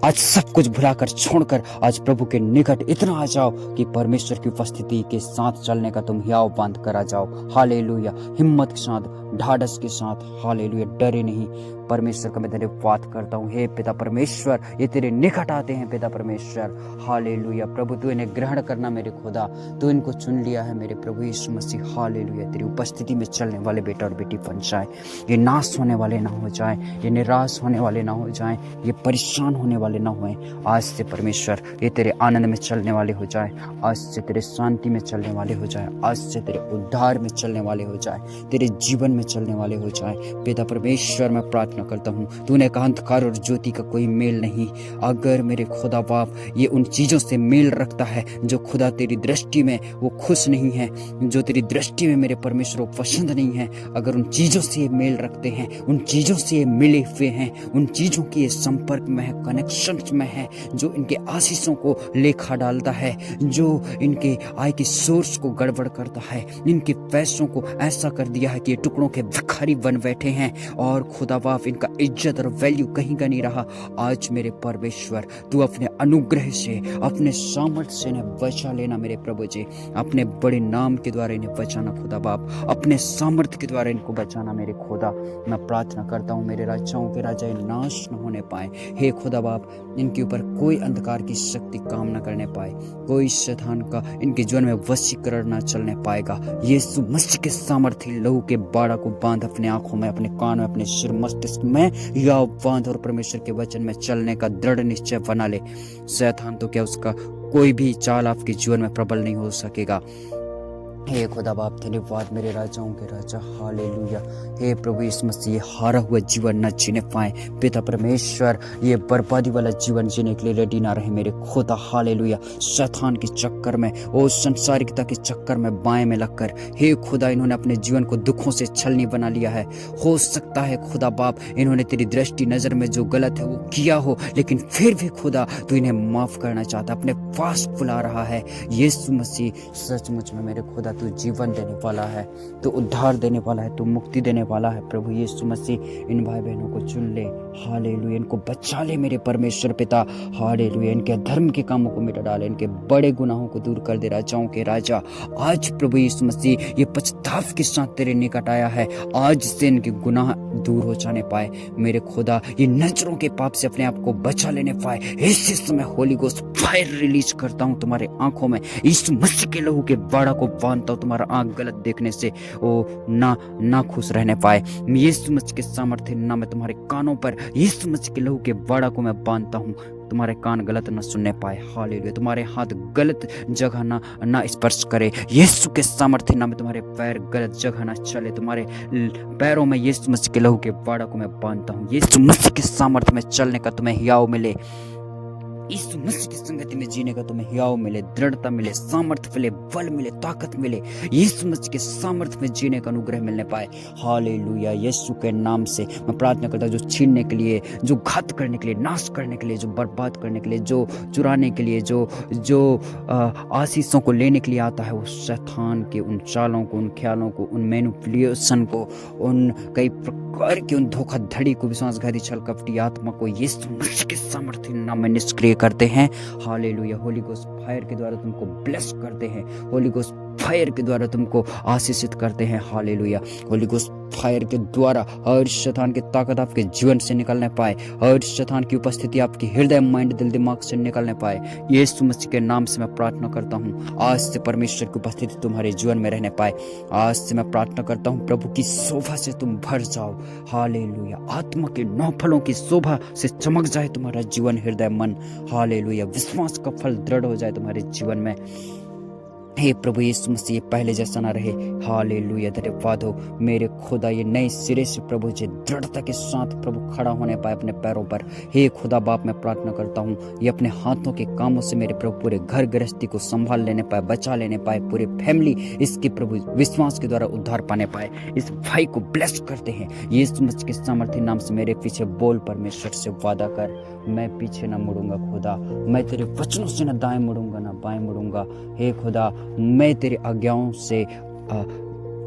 आज सब कुछ भुलाकर छोड़कर आज प्रभु के निकट इतना आ जाओ कि परमेश्वर की उपस्थिति के साथ चलने का तुम हियाव बांध कर आ जाओ। हालेलुया। हिम्मत के साथ, ढाढ़स के साथ, हालेलुया, डरे नहीं। परमेश्वर का मैं धन्यवाद करता हूँ। हे पिता परमेश्वर, ये तेरे निकट आते हैं पिता परमेश्वर। हालेलुया। प्रभु तू इन्हें ग्रहण करना मेरे खुदा, तू इनको चुन लिया है मेरे प्रभु यीशु मसीह। हालेलुया। तेरी उपस्थिति में चलने वाले बेटा और बेटी बन जाए, ये नाश होने वाले ना हो जाए, ये निराश होने वाले ना हो जाए, ये परेशान होने वाले ना होए। आज से परमेश्वर ये तेरे आनंद में चलने वाले हो जाए, आज से तेरे शांति में चलने वाले हो जाए, आज से तेरे उद्धार में चलने वाले हो जाए, तेरे जीवन में चलने वाले हो जाए। पिता परमेश्वर मैं प्रार्थना करता हूँ, तूने कहा अंधकार और ज्योति का कोई मेल नहीं। अगर मेरे खुदा बाप ये उन चीजों से मेल रखता है जो खुदा तेरी दृष्टि में वो खुश नहीं है, जो तेरी दृष्टि में मेरे परमेश्वर वो पसंद नहीं है, अगर उन चीजों से ये मेल रखते हैं, उन चीजों से ये मिले हुए हैं, उन चीजों के संपर्क में है, कनेक्शन में है, जो इनके आशीषों को लेखा डालता है, जो इनके आय की सोर्स को गड़बड़ करता है, इनके पैसों को ऐसा कर दिया है कि ये टुकड़ों के भिखारी बन बैठे हैं और खुदा बाप इनका इज्जत और वैल्यू कहीं का नहीं रहा। आज मेरे परमेश्वर तू अपने अनुग्रह से, अपने सामर्थ्य से इन्हें बचा लेना मेरे प्रभु जी। अपने बड़े नाम के द्वारा इन्हें बचाना खुदा बाप, अपने सामर्थ्य के द्वारा इनको बचाना मेरे खुदा। मैं प्रार्थना करता हूँ मेरे राजाओं के राजा नाश न होने पाए। हे खुदा बाप, इनके ऊपर कोई अंधकार की शक्ति काम न करने पाए, कोई शैतान का इनके जीवन में वशीकरण न चलने पाएगा। यीशु मसीह के सामर्थ्य लहू के बाड़ा को बांध अपने आंखों में, अपने कान में, अपने सिर मस्तिष्क में या बांध और परमेश्वर के वचन में चलने का दृढ़ निश्चय बना ले। शैतान तो क्या, उसका कोई भी चाल आपके जीवन में प्रबल नहीं हो सकेगा। हे खुदा बाप धन्यवाद मेरे राजाओं के राजा। हालेलुया। हे प्रभु यीशु मसीह, हारा हुआ जीवन न जीने पाए पिता परमेश्वर, ये बर्बादी वाला जीवन जीने के लिए रेडी ना रहे मेरे खुदा। हालेलुया। शैतान के चक्कर में, ओ संसारिकता के चक्कर में बाएं में लगकर हे खुदा इन्होंने अपने जीवन को दुखों से छलनी बना लिया है। हो सकता है खुदा बाप इन्होंने तेरी दृष्टि नजर में जो गलत है वो किया हो, लेकिन फिर भी खुदा तू इन्हें माफ करना चाहता, अपने पास बुला रहा है। यीशु मसीह सचमुच में मेरे खुदा तू जीवन देने वाला है, तू उद्धार देने वाला है, तू मुक्ति देने वाला है। प्रभु यीशु मसीह इन भाई बहनों को चुन ले। हालेलुया। इनको बचा ले मेरे परमेश्वर पिता। हालेलुया। इनके धर्म के कामों को मिटा डाले, इनके बड़े गुनाहों को दूर कर दे राजाओं के राजा। आज प्रभु यीशु मसीह ये पछताव के साथ तेरे निकट आया है, आज से इनके गुनाह दूर हो जाने पाए मेरे खुदा, ये नजरों के पाप से अपने आप को बचा लेने पाए। इसी समय होली गोस्ट फायर रिलीज करता हूँ तुम्हारे आंखों में, यीशु मसीह के लहू के बाड़ा को बांधता हूँ, तुम्हारा आंख गलत देखने से वो ना खुश रहने पाए। यीशु मसीह के सामर्थ्य नाम में तुम्हारे कानों पर यीशु मसीह के लहू के बाड़ा को मैं बांधता हूँ, तुम्हारे कान गलत न सुनने पाए। हालेलुया। तुम्हारे हाथ गलत जगह ना स्पर्श करे। यीशु के सामर्थ्य नाम में तुम्हारे पैर गलत जगह ना चले, तुम्हारे पैरों में यीशु मसीह के लहू के बाड़ा को मैं बांधता हूँ। यीशु मसीह के सामर्थ्य में चलने का तुम्हें हियाव मिले, यीशु मसीह की संगति में जीने का तुम्हें हियाव मिले, दृढ़ता मिले, सामर्थ्य मिले, बल मिले, ताकत मिले। यीशु मसीह के सामर्थ्य में जीने का अनुग्रह मिलने पाए। हालेलुया। यीशु के नाम से मैं प्रार्थना करता हूँ, जो छीनने के लिए, जो घात करने के लिए, नाश करने के लिए, जो बर्बाद करने के लिए, जो चुराने के लिए, जो आशीषों को लेने के लिए आता है, वो शैतान के उन चालों को, उन ख्यालों को, उन मैनिपुलेशन को, उन कई प्रकार की उन धोखाधड़ी को, विश्वासघाती छल कपटी आत्मा को यीशु मसीह के सामर्थ्य नाम में निष्क्रिय करते हैं। हालेलुया। होली गोस्ट फायर के द्वारा तुमको ब्लेस करते हैं, होली गोस्ट फायर के द्वारा तुमको आशीषित करते हैं। हालेलुया। होली गोस्ट फायर के द्वारा हर शैतान की ताकत आपके जीवन से निकलने पाए, हर शैतान की उपस्थिति आपके हृदय, माइंड, दिल, दिमाग से निकलने पाए। यीशु मसीह के नाम से मैं प्रार्थना करता हूँ, आज से परमेश्वर की उपस्थिति तुम्हारे जीवन में रहने पाए। आज से मैं प्रार्थना करता हूँ, प्रभु की शोभा से तुम भर जाओ। हालेलुया। आत्मा के 9 फलों की शोभा से चमक जाए तुम्हारा जीवन, हृदय, मन। हालेलुया। विश्वास का फल दृढ़ हो जाए तुम्हारे जीवन में। हे प्रभु यीशु मसीह पहले जैसा ना रहे। हालेलुया। धन्यवाद हो मेरे खुदा, ये नए सिरे से प्रभु जी दृढ़ता के साथ प्रभु खड़ा होने पाए अपने पैरों पर। हे खुदा बाप मैं प्रार्थना करता हूँ, ये अपने हाथों के कामों से मेरे प्रभु पूरे घर गृहस्थी को संभाल लेने पाए, बचा लेने पाए, पूरे फैमिली इसके प्रभु विश्वास के द्वारा उद्धार पाने पाए। इस भाई को ब्लेस करते हैं यीशु मसीह के सामर्थ्य नाम से। मेरे पीछे बोल परमेश्वर से वादा कर, मैं पीछे न मुड़ूंगा खुदा, मैं तेरे वचनों से न दाएं मुड़ूंगा न बाएं मुड़ूंगा। हे खुदा, मैं तेरे आज्ञाओं से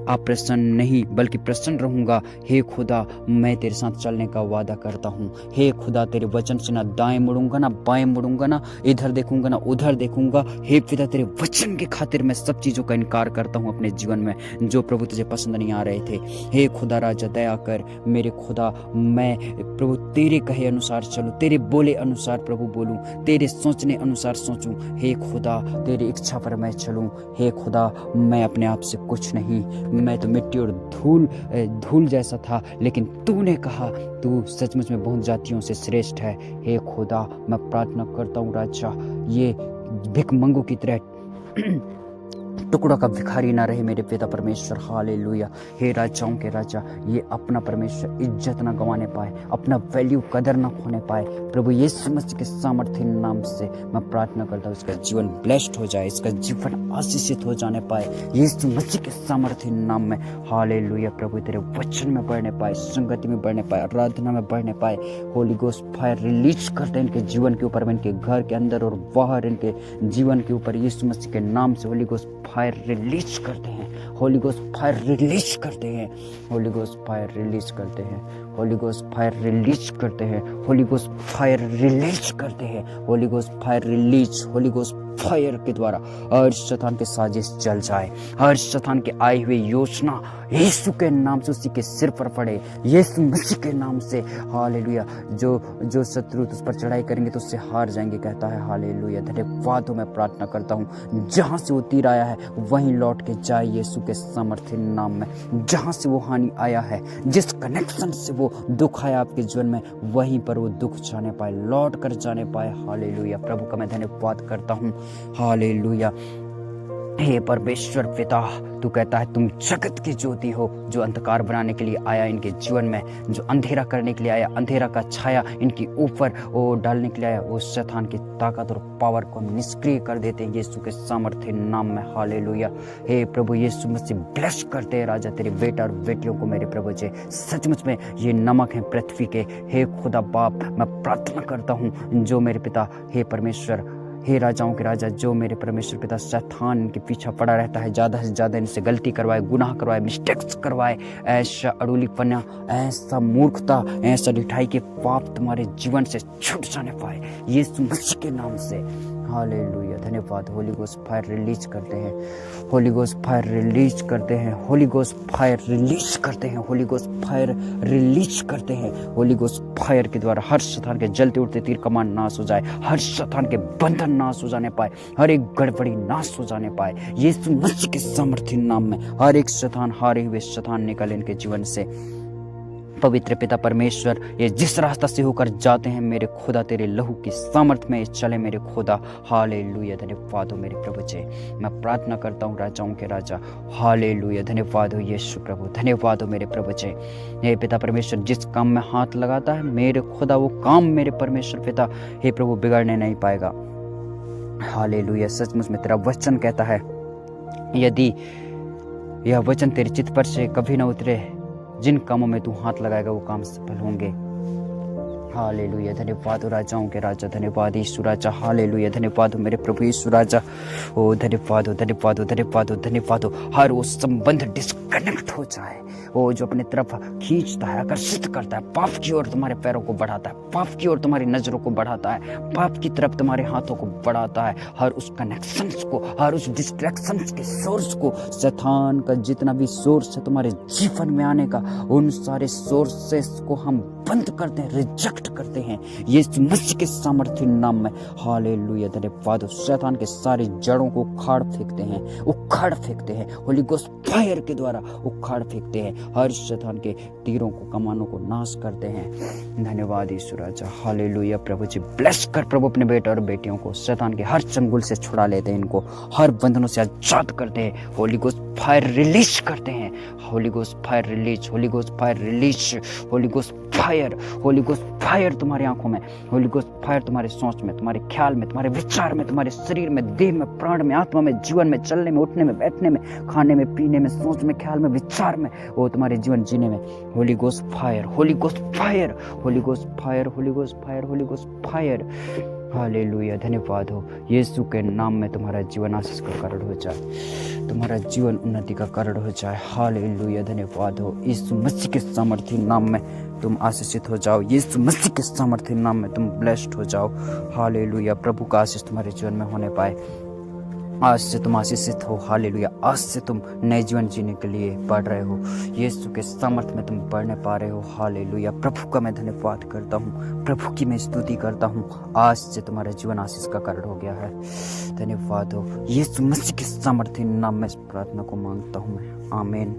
अप्रसन्न नहीं बल्कि प्रसन्न रहूंगा। हे खुदा, मैं तेरे साथ चलने का वादा करता हूँ। हे खुदा, तेरे वचन से ना दाएं मुड़ूंगा ना बाएं मुड़ूंगा, ना इधर देखूंगा ना उधर देखूंगा। हे पिता, तेरे वचन की खातिर मैं सब चीजों का इनकार करता हूँ अपने जीवन में जो प्रभु तुझे पसंद नहीं आ रहे थे। हे खुदा राजा, दया कर मेरे खुदा, मैं प्रभु तेरे कहे अनुसार चलूं, तेरे बोले अनुसार प्रभु बोलूं, तेरे सोचने अनुसार सोचूं। हे खुदा, तेरी इच्छा पर मैं चलूं। हे खुदा, मैं अपने आप से कुछ नहीं, मैं तो मिट्टी और धूल जैसा था, लेकिन तूने कहा तू सचमुच में बहुत जातियों से श्रेष्ठ है। हे खुदा, मैं प्रार्थना करता हूँ राजा, ये भिखमंगों की तरह टुकड़ा का भिखारी ना रहे मेरे पिता परमेश्वर। हालेलुया। हे राजाओं के राजा, ये अपना परमेश्वर इज्जत ना गंवाने पाए, अपना वैल्यू कदर ना खोने पाए। प्रभु यीशु मसीह के सामर्थ्य नाम से मैं प्रार्थना करता हूँ, इसका जीवन ब्लेस्ड हो जाए, इसका जीवन आशीषित हो जाने पाए यीशु मसीह के सामर्थ्य नाम में। हालेलुया। प्रभु तेरे वचन में बढ़ने पाए, संगति में बढ़ने पाए, आराधना में बढ़ने पाए। होली गोस्ट फायर रिलीज करते हैं इनके जीवन के ऊपर, इनके घर के अंदर और बाहर, इनके जीवन के ऊपर यीशु मसीह के नाम से होली गोस्ट फायर रिलीज करते हैं। होली गोस्ट फायर रिलीज करते हैं। होली गोस्ट फायर रिलीज करते हैं। होली गोस्ट फायर रिलीज करते हैं। होली गोस्ट फायर रिलीज करते हैं। Holi ghost fire release, Holi ghost fire के द्वारा हर शैतान के साजिश जल जाए, हर शैतान के आई हुई योजना यीशु के नाम से उसी के सिर पर पड़े, यीशु मसीह के नाम से। हालेलुया। जो शत्रु उस पर चढ़ाई करेंगे तो उससे हार जाएंगे, कहता है। हालेलुया। धन्यवाद हो, मैं प्रार्थना करता हूँ जहाँ से वो तीर आया है वहीं लौट के जाए यीशु के सामर्थ्य नाम में। जहाँ से वो हानि आया है, जिस कनेक्शन से वो दुख आया आपके जीवन में, वहीं पर वो दुख जाने पाए, लौट कर जाने पाए। हालेलुया। प्रभु का मैं धन्यवाद करता हूँ। हालेलुया। हे परमेश्वर पिता, तू कहता है तुम जगत की ज्योति हो, जो अंधकार बनाने के लिए आया इनके जीवन में, जो अंधेरा करने के लिए आया, अंधेरा का छाया इनके ऊपर वो डालने के लिए आया, वो शैतान की ताकत और पावर को निष्क्रिय कर देते हैं यीशु के सामर्थ्य नाम में। हालेलुया। हे प्रभु यीशु मसीह, ब्लेस करते हैं राजा तेरे बेटा और बेटियों को मेरे प्रभु जी। सचमुच में ये नमक है पृथ्वी के। हे खुदा बाप, मैं प्रार्थना करता हूँ जो मेरे पिता, हे परमेश्वर, हे राजाओं के राजा, जो मेरे परमेश्वर पिता शैतान इनके पीछे पड़ा रहता है, ज़्यादा से ज़्यादा इनसे गलती करवाए, गुनाह करवाए, मिस्टेक्स करवाए, ऐसा अड़ूलीपना, ऐसा मूर्खता, ऐसा ढिठाई के पाप तुम्हारे जीवन से छूट जाने पाए यीशु मसीह के नाम से। हालेलुया। धन्यवाद। होली गोस्ट फायर रिलीज करते हैं। होली गोस्ट फायर रिलीज करते हैं। होली गोस्ट फायर रिलीज करते हैं। होली गोस्ट फायर रिलीज करते हैं। होली गोस्ट फायर के द्वारा हर शैतान के जलते उठते तीर कमान नाश हो जाए, हर शैतान के बंधन नाश हो जाने पाए, हर एक गड़बड़ी नाश हो जाने पाए यीशु मसीह के सामर्थ्य नाम में। हर एक शैतान, हारे हुए शैतान निकले इनके जीवन से। पवित्र पिता परमेश्वर, ये जिस रास्ता से होकर जाते हैं मेरे खुदा, तेरे लहू की सामर्थ में चले मेरे खुदा। हालेलुया। धन्यवाद हो मेरे प्रभु जी। मैं प्रार्थना करता हूँ राजाओं के राजा। हालेलुया। धन्यवाद हो यीशु प्रभु। धन्यवाद हो मेरे प्रभु जी। हे पिता परमेश्वर, जिस काम में हाथ लगाता है मेरे खुदा, वो काम मेरे परमेश्वर पिता, हे प्रभु, बिगड़ने नहीं पाएगा। हालेलुया। सचमुच में तेरा वचन कहता है, यदि यह वचन तेरे चित्त पर से कभी न उतरे, जिन कामों में तू हाथ लगाएगा वो काम सफल होंगे। हालेलुया। धन्यवाद हो राजाओं के राजा। धन्यवाद यीशु राजा। हालेलुया। धन्यवाद हो मेरे प्रभु यीशु राजा। ओ धन्यवाद हो, धन्यवाद हो, धन्यवाद हो, धन्यवाद हो। हर वो संबंध डिस्कनेक्ट हो जाए, वो जो अपने तरफ खींचता है, आकर्षित करता है, पाप की ओर तुम्हारे पैरों को बढ़ाता है, पाप की ओर तुम्हारी नजरों को बढ़ाता है, पाप की तरफ तुम्हारे हाथों को बढ़ाता है, हर उस कनेक्शंस को, हर उस डिस्ट्रैक्शंस के सोर्स को, शैतान का जितना भी सोर्स है तुम्हारे जीवन में आने का, उन सारे सोर्सेस को हम बंद करते हैं, रिजेक्ट करते हैं यीशु मसीह के सामर्थ्य नाम में। हालेलुया। धन्यवाद हो। शैतान के सारी जड़ों को उखाड़ फेंकते हैं, उखाड़ फेंकते हैं, होली गोस्ट फायर के द्वारा उखाड़ फेंकते हैं, हर शैतान के तीरों को, कमानों को नाश करते हैं। धन्यवाद यीशु राजा। हालेलुया। प्रभु जी, ब्लेस कर प्रभु अपने बेटे और बेटियों को, शैतान के हर चंगुल से छुड़ा लेते हैं, इनको हर बंधनों से आजाद करते हैं, होली गोस्ट फायर रिलीज करते हैं। Holi ghost fire release, Holi ghost fire release, Holi ghost fire, Holi ghost fire तुम्हारी आंखों में, होली गोस्ट फायर तुम्हारे सोच में, तुम्हारे ख्याल में, तुम्हारे विचार में, तुम्हारे शरीर में, देह में, प्राण में, आत्मा में, जीवन में, चलने में, उठने में, बैठने में, खाने में, पीने में, सोच में, ख्याल में, विचार में, वो तुम्हारे जीवन जीने में। Holi ghost fire, Holi ghost fire, Holi ghost fire, Holi ghost fire, Holi ghost fire. Hallelujah, धन्यवाद हो। यीशु के नाम में तुम्हारा जीवन आशीष का कारण हो जाए, तुम्हारा जीवन उन्नति का कारण हो जाए। हालेलुया, धन्यवाद हो। यीशु मसीह के सामर्थ्य नाम में तुम आशीषित हो जाओ, यीशु मसीह के सामर्थ्य नाम में तुम ब्लेस्ड हो जाओ। हालेलुया, प्रभु का आशीष तुम्हारे जीवन में होने पाए। आज से तुम आशीषित हो। हालेलुया, आज से तुम नए जीवन जीने के लिए बढ़ रहे हो, यीशु के सामर्थ्य में तुम बढ़ने पा रहे हो। हालेलुया, प्रभु का मैं धन्यवाद करता हूँ, प्रभु की मैं स्तुति करता हूँ। आज से तुम्हारा जीवन आशीष का कारण हो गया है। धन्यवाद हो। यीशु मसीह के सामर्थ्य नाम में इस प्रार्थना को मांगता हूँ मैं, आमीन।